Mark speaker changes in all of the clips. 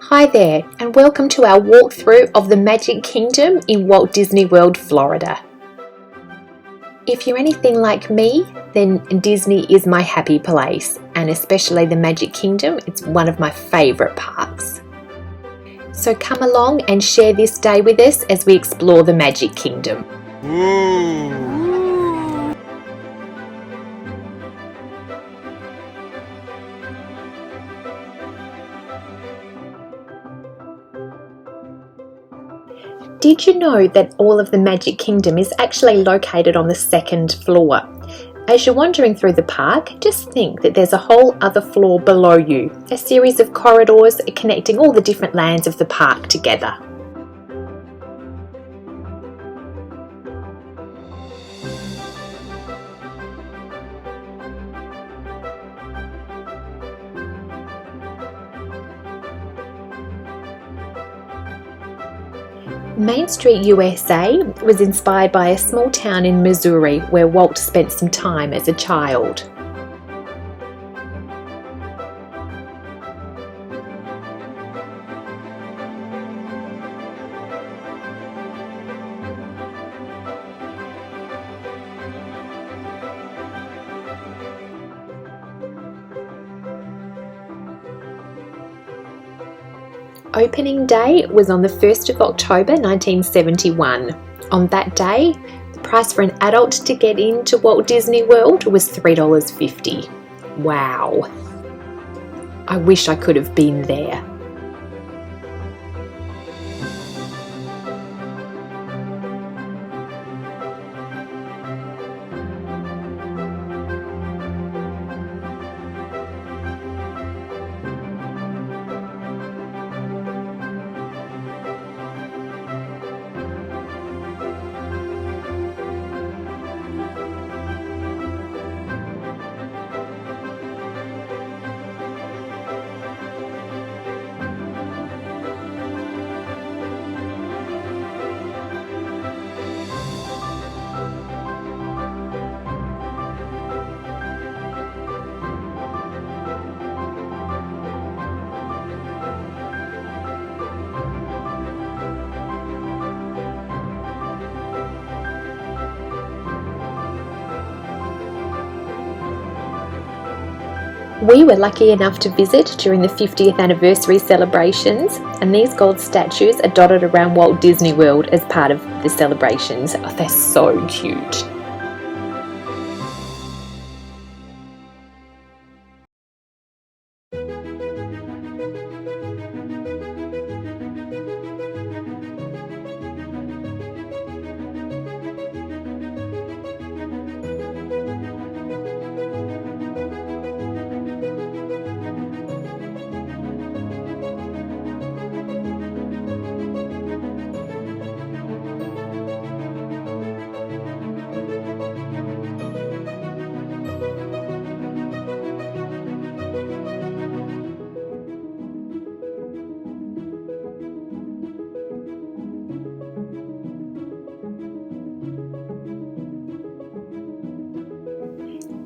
Speaker 1: Hi there, and welcome to our walkthrough of the Magic Kingdom in Walt Disney World, Florida. If you're anything like me, then Disney is my happy place, and especially the Magic Kingdom, it's one of my favourite parks. So come along and share this day with us as we explore the Magic Kingdom. Did you know that all of the Magic Kingdom is actually located on the second floor? As you're wandering through the park, just think that there's a whole other floor below you, a series of corridors connecting all the different lands of the park together. Main Street, USA was inspired by a small town in Missouri where Walt spent some time as a child. Opening day was on the 1st of October 1971. On that day, the price for an adult to get into Walt Disney World was $3.50. Wow! I wish I could have been there. We were lucky enough to visit during the 50th anniversary celebrations, and these gold statues are dotted around Walt Disney World as part of the celebrations. Oh, they're so cute.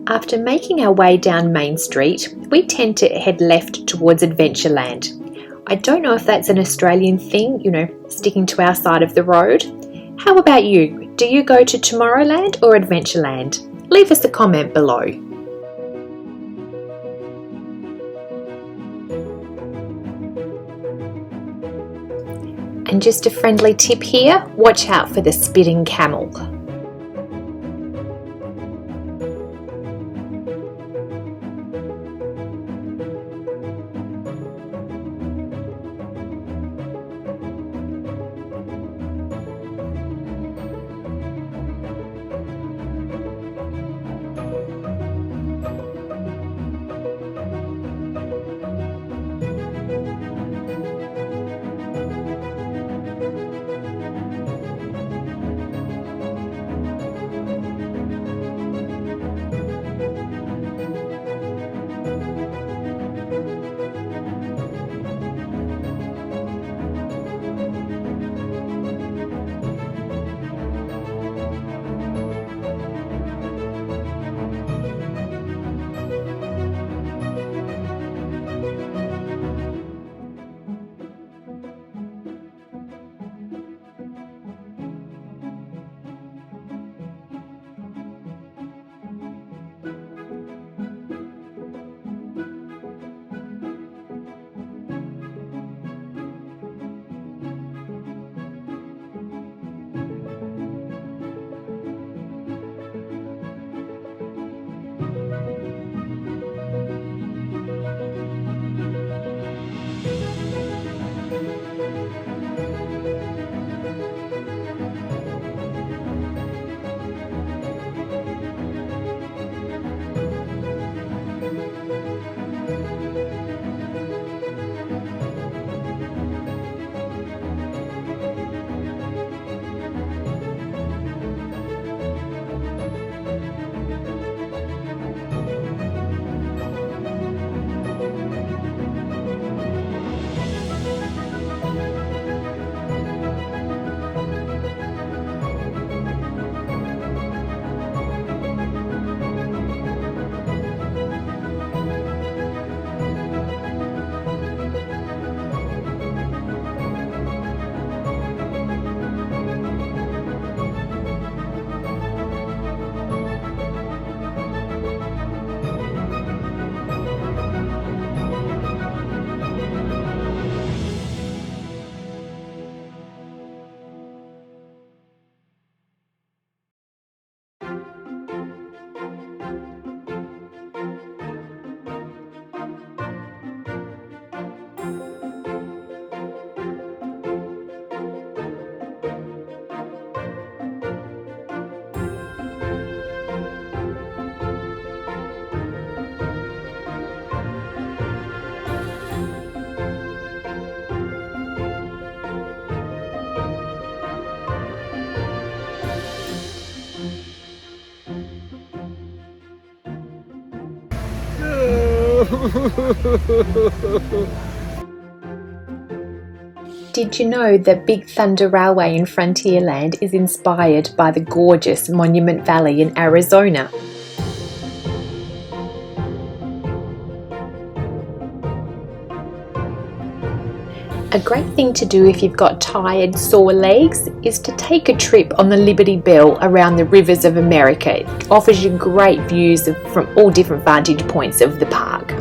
Speaker 1: After making our way down Main Street, we tend to head left towards Adventureland. I don't know if that's an Australian thing, sticking to our side of the road. How about you? Do you go to Tomorrowland or Adventureland? Leave us a comment below. And just a friendly tip here, watch out for the spitting camel. Did you know that Big Thunder Railway in Frontierland is inspired by the gorgeous Monument Valley in Arizona? A great thing to do if you've got tired, sore legs is to take a trip on the Liberty Bell around the rivers of America. It offers you great views from all different vantage points of the park.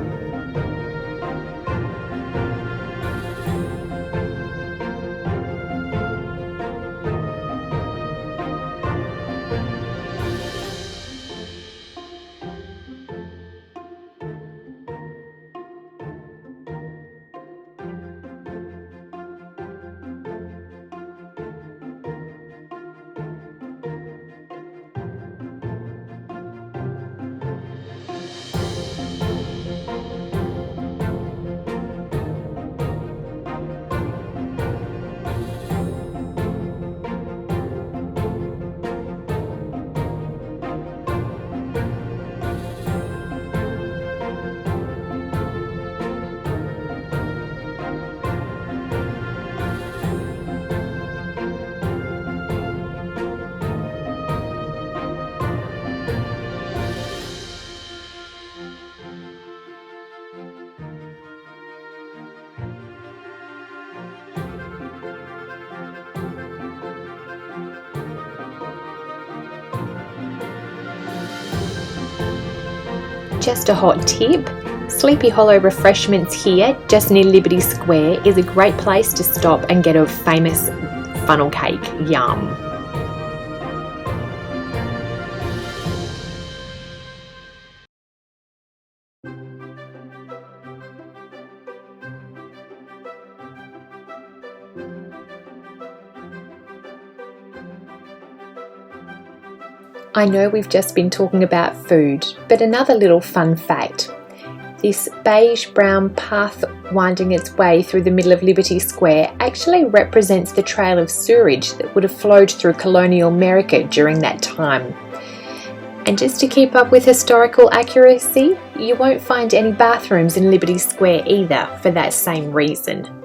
Speaker 1: Just a hot tip, Sleepy Hollow Refreshments here, just near Liberty Square, is a great place to stop and get a famous funnel cake. Yum! I know we've just been talking about food, but another little fun fact. This beige-brown path winding its way through the middle of Liberty Square actually represents the trail of sewerage that would have flowed through colonial America during that time. And just to keep up with historical accuracy, you won't find any bathrooms in Liberty Square either for that same reason.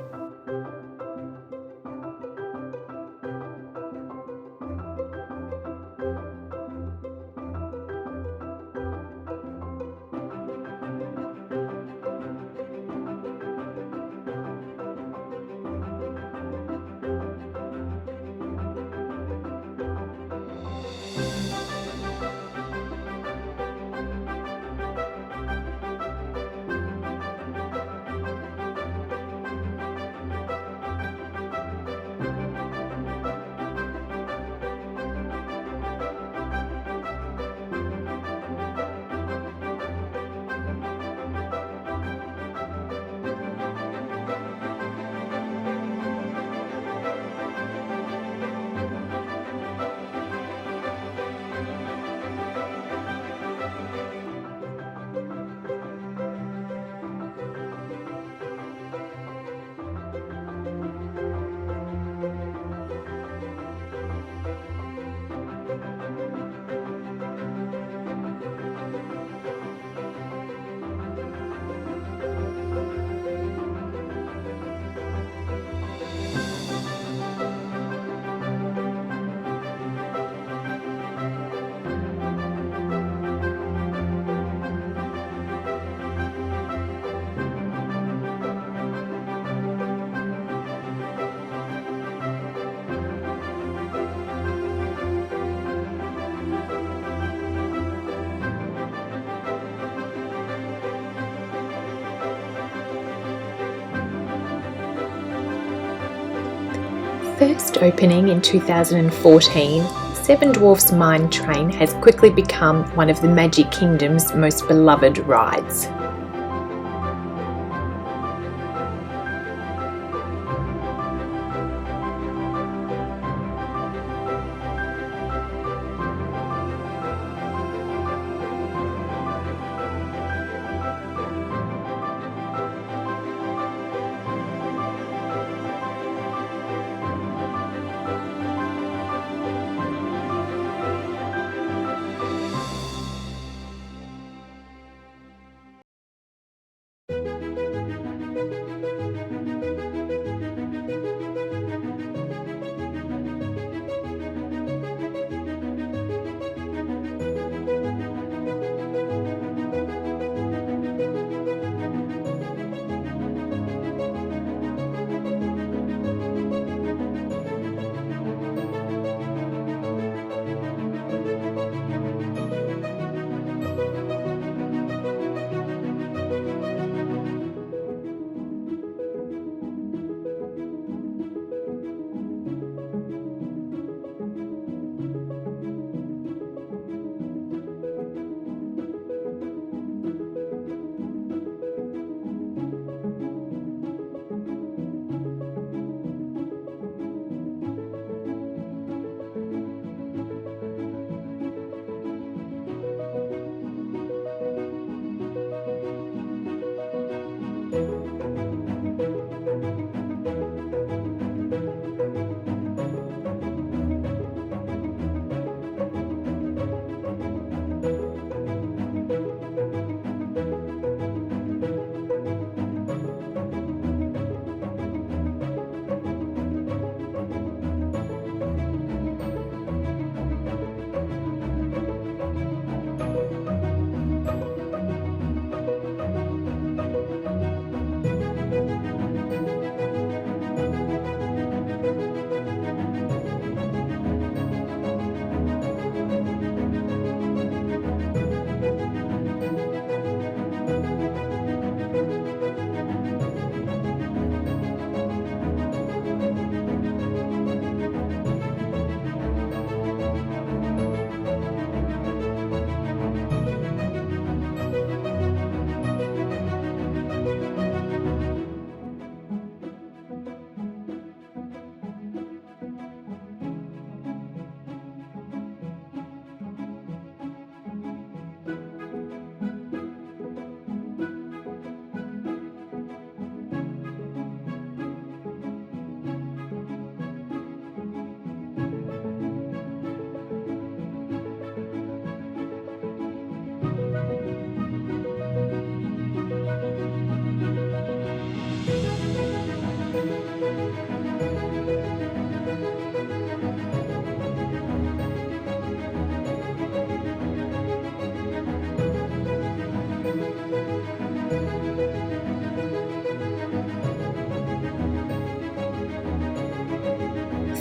Speaker 1: First opening in 2014, Seven Dwarfs Mine Train has quickly become one of the Magic Kingdom's most beloved rides.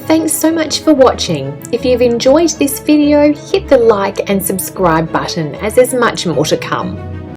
Speaker 1: Thanks so much for watching. If you've enjoyed this video, hit the like and subscribe button as there's much more to come.